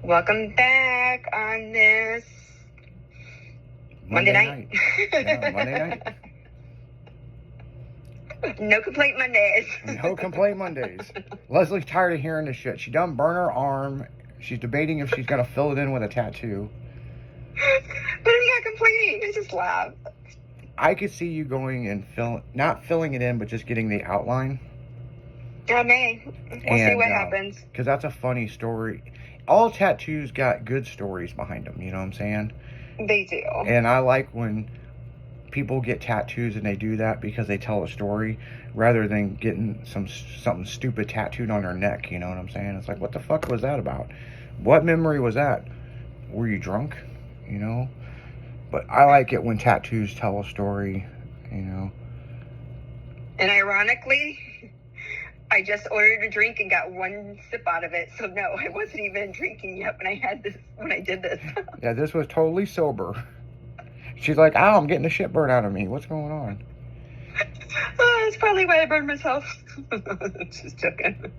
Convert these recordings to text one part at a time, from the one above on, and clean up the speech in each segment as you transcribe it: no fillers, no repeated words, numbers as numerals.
Welcome back on this Monday night. Yeah, Monday night. No complaint Mondays. No complaint Mondays. Leslie's tired of hearing this shit. She done burn her arm. She's debating if she's gonna fill it in with a tattoo. But I'm not complaining. I just laugh. I could see you going and not filling it in, but just getting the outline. I may. We'll see what happens. Because that's a funny story. All tattoos got good stories behind them, you know what I'm saying? They do. And I like when people get tattoos and they do that because they tell a story rather than getting something stupid tattooed on their neck, you know what I'm saying? It's like, what the fuck was that about? What memory was that? Were you drunk? You know? But I like it when tattoos tell a story, you know? And ironically, I just ordered a drink and got one sip out of it. So no, I wasn't even drinking yet when I did this. Yeah, this was totally sober. She's like, "Ow, I'm getting the shit burned out of me. What's going on?" That's probably why I burned myself. Just joking.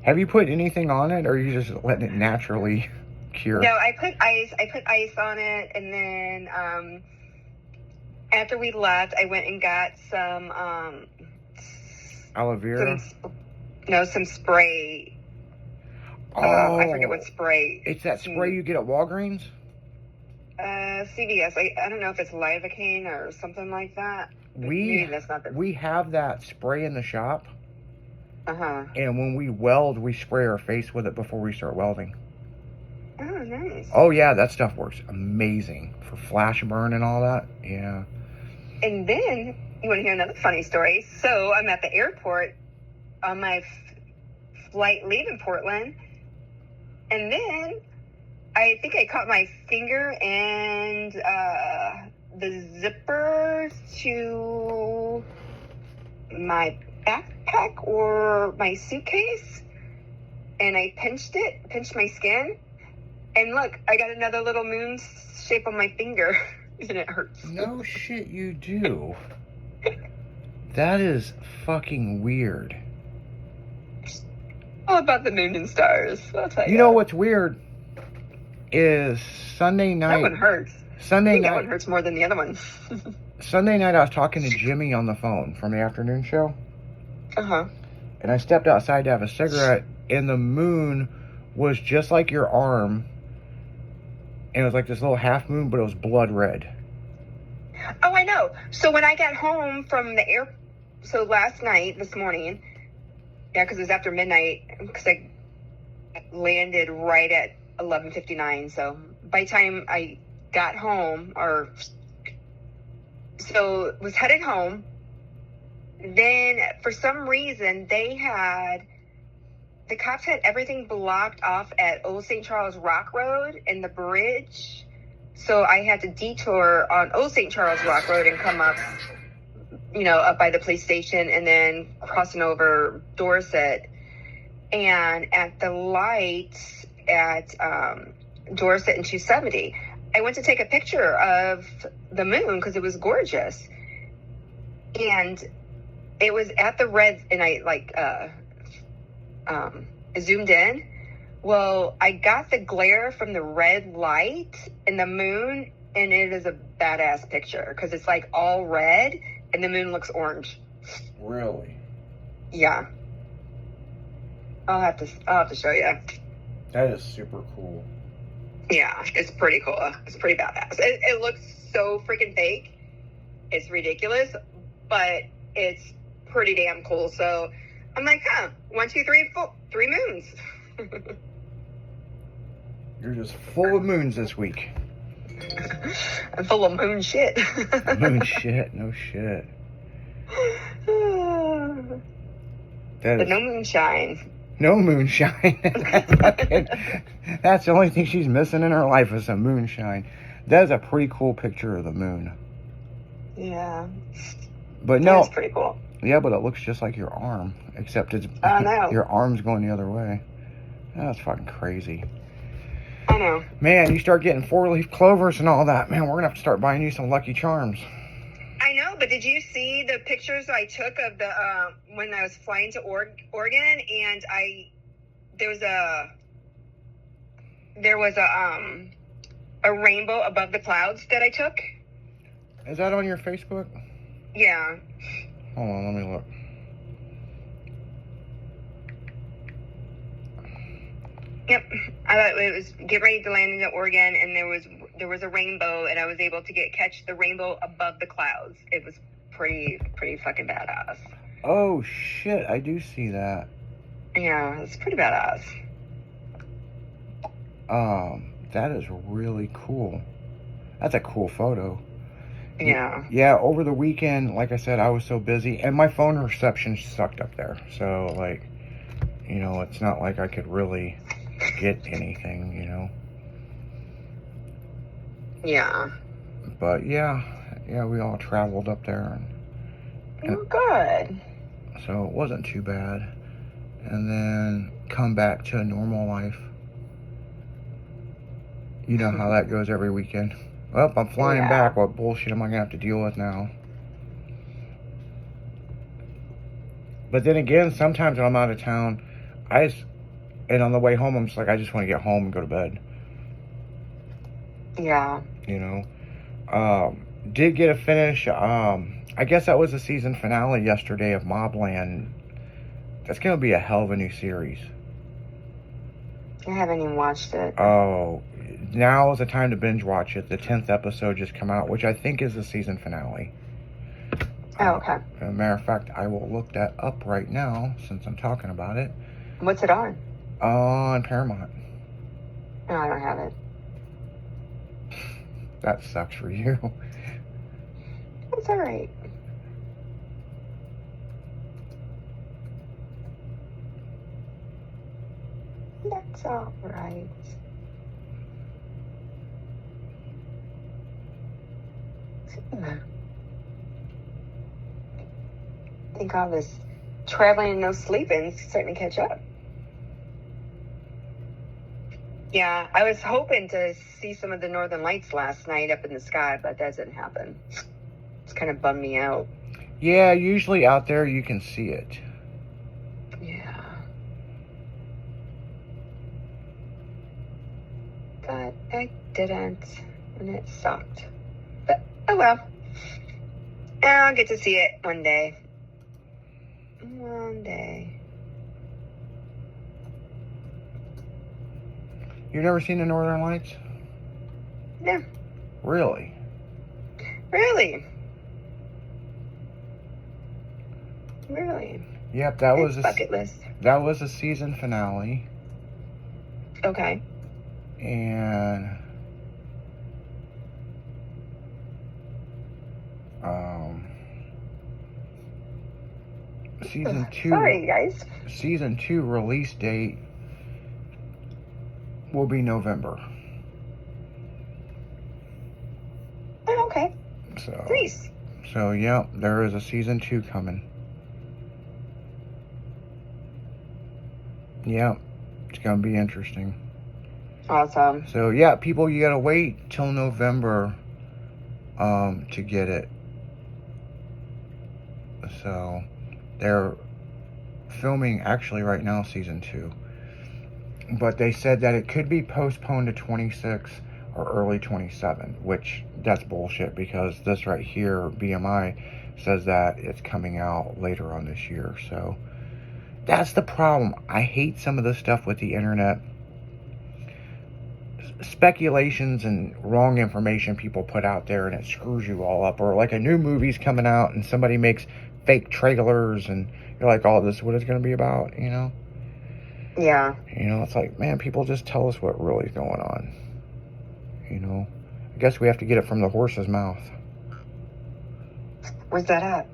Have you put anything on it, or are you just letting it naturally cure? No, I put ice on it, and then after we left, I went and got some aloe vera. Some spray. Oh, I forget what spray. It's that spray you get at Walgreens? CVS. I don't know if it's Lidocaine or something like that. We have that spray in the shop. And when we weld, we spray our face with it before we start welding. Oh, nice. Oh, yeah, that stuff works amazing for flash burn and all that. Yeah. And then, you want to hear another funny story? So, I'm at the airport on my flight leaving Portland, and then I think I caught my finger and the zipper to my backpack or my suitcase, and I pinched my skin, and look, I got another little moon shape on my finger, and it hurts. No shit, you do. That is fucking weird. All about the moon and stars. I'll tell you. You know what's weird is Sunday night. That one hurts. That one hurts more than the other one. Sunday night, I was talking to Jimmy on the phone from the afternoon show. And I stepped outside to have a cigarette, and the moon was just like your arm. And it was like this little half moon, but it was blood red. Oh, I know. So when I got home from the so this morning, yeah, because it was after midnight, because I landed right at 11:59. So by the time I got home, was headed home, then for some reason the cops had everything blocked off at Old St. Charles Rock Road and the bridge. So I had to detour on Old St. Charles Rock Road and come up, up by the police station, and then crossing over Dorset. And at the light at Dorset and 270, I went to take a picture of the moon because it was gorgeous. And it was at the red, and I zoomed in. Well, I got the glare from the red light and the moon, and it is a badass picture because it's like all red and the moon looks orange. Really? Yeah. I'll have to show you. That is super cool. Yeah, it's pretty cool. It's pretty badass. It looks so freaking fake. It's ridiculous, but it's pretty damn cool. So I'm like, 1, 2, 3, 4, 3 moons. You're just full of moons this week. I'm full of moon shit. Moon shit, no shit. But no moonshine. No moonshine. That's the only thing she's missing in her life is some moonshine. That is a pretty cool picture of the moon. Yeah. But no. That's pretty cool. Yeah, but it looks just like your arm, except it's your arm's going the other way. That's fucking crazy. I know. Man, you start getting 4-leaf clovers and all that, man, we're going to have to start buying you some Lucky Charms. I know, but did you see the pictures I took of the when I was flying to Oregon, and there was there was a rainbow above the clouds that I took. Is that on your Facebook? Yeah. Hold on, let me look. Yep. I thought it was get ready to land in Oregon, and there was a rainbow, and I was able to catch the rainbow above the clouds. It was pretty fucking badass. Oh shit, I do see that. Yeah, it's pretty badass. That is really cool. That's a cool photo. Yeah. Yeah, over the weekend, like I said, I was so busy, and my phone reception sucked up there. So, like, you know, it's not like I could really get anything, you know. Yeah. But yeah, we all traveled up there, and Oh, good. so it wasn't too bad. And then come back to a normal life. You know how that goes every weekend. Well, I'm flying back. What bullshit am I going to have to deal with now? But then again, sometimes when I'm out of town, and on the way home, I'm just like, I just want to get home and go to bed. Yeah. You know? Did get a finish. I guess that was the season finale yesterday of Mobland. That's going to be a hell of a new series. I haven't even watched it. Oh, now is the time to binge watch it. The 10th episode just come out, which I think is the season finale. Oh, okay. As a matter of fact, I will look that up right now since I'm talking about it. What's it on? On Paramount. No, I don't have it. That sucks for you. It's alright. That's alright. I think all this traveling and no sleeping is starting to catch up. Yeah, I was hoping to see some of the northern lights last night up in the sky, but that didn't happen. It's kind of bummed me out. Yeah, usually out there you can see it. Yeah. But I didn't, and it sucked. But, oh well. I'll get to see it one day. One day. You've never seen the Northern Lights? No. Really? Really? Really? Yep, that was a bucket list. That was a season finale. Okay. And season 2. Sorry, guys. Season 2 release date will be November. Oh, okay. So Nice. So yeah, there is a season 2 coming. Yeah, it's gonna be interesting. Awesome. So yeah, people, you gotta wait till November to get it. So they're filming actually right now season 2, but they said that it could be postponed to 26 or early 27, which that's bullshit, because this right here, BMI, says that it's coming out later on this year. So that's the problem. I hate some of the stuff with the internet. Speculations and wrong information people put out there, and it screws you all up. Or like a new movie's coming out and somebody makes fake trailers, and you're like, oh, this is what it's going to be about, you know? Yeah. You know, it's like, man, people just tell us what really is going on. You know? I guess we have to get it from the horse's mouth. Where's that at?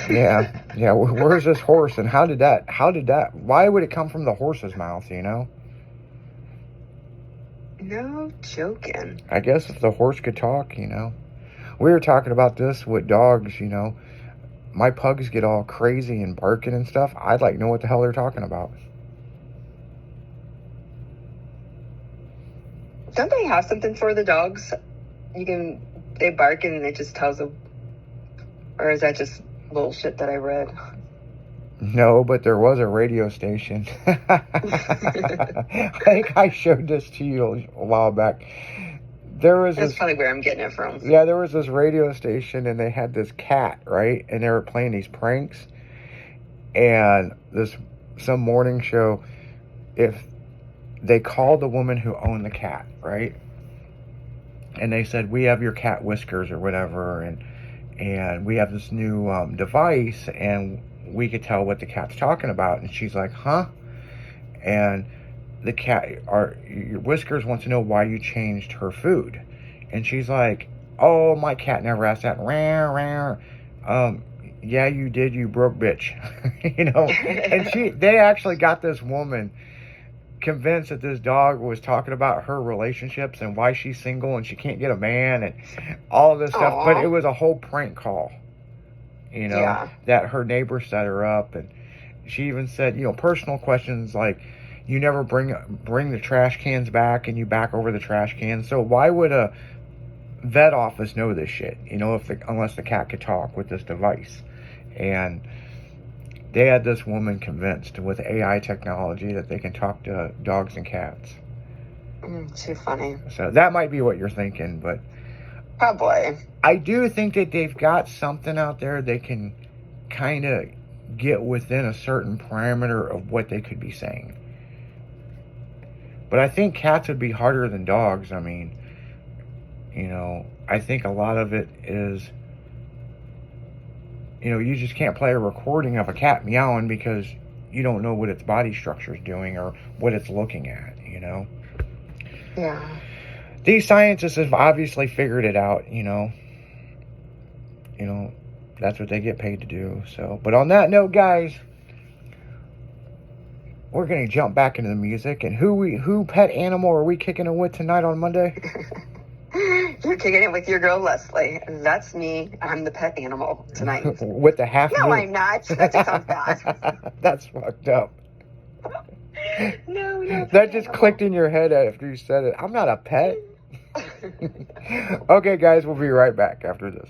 Yeah. Where's this horse, and how did that, why would it come from the horse's mouth, you know? No joking. I guess if the horse could talk, you know. We were talking about this with dogs, you know. My pugs get all crazy and barking and stuff. I'd like to know what the hell they're talking about. Don't they have something for the dogs? They bark and it just tells them, or is that just bullshit that I read? No, but there was a radio station. I think I showed this to you a while back. There was That's this, probably where I'm getting it from. yeah, there was this radio station, and they had this cat, right? And they were playing these pranks. And some morning show, if they called the woman who owned the cat, right? And they said, we have your cat Whiskers or whatever, and we have this new device, and we could tell what the cat's talking about. And she's like, huh? And the cat, your Whiskers wants to know why you changed her food. And she's like, oh, my cat never asked that. Rah, rah. Yeah, you did, you broke bitch. You know? And they actually got this woman convinced that this dog was talking about her relationships and why she's single and she can't get a man and all this stuff. Aww. But it was a whole prank call, you know, Yeah. that her neighbor set her up. And she even said, you know, personal questions like, you never bring the trash cans back, and you back over the trash cans. So why would a vet office know this shit, you know, unless the cat could talk with this device? And they had this woman convinced with AI technology that they can talk to dogs and cats. Too funny. So that might be what you're thinking, but Probably. I do think that they've got something out there they can kind of get within a certain parameter of what they could be saying. But I think cats would be harder than dogs. I mean, you know, I think a lot of it is, you know, you just can't play a recording of a cat meowing because you don't know what its body structure is doing or what it's looking at, you know. Yeah. These scientists have obviously figured it out, you know. You know, that's what they get paid to do. So, but on that note, guys, we're going to jump back into the music. And who pet animal are we kicking it with tonight on Monday? You're kicking it with your girl Leslie. That's me. I'm the pet animal tonight. With the half No, moon. I'm not. That just sounds bad. That's fucked up. No. That just clicked in your head after you said it. I'm not a pet. Okay, guys, we'll be right back after this.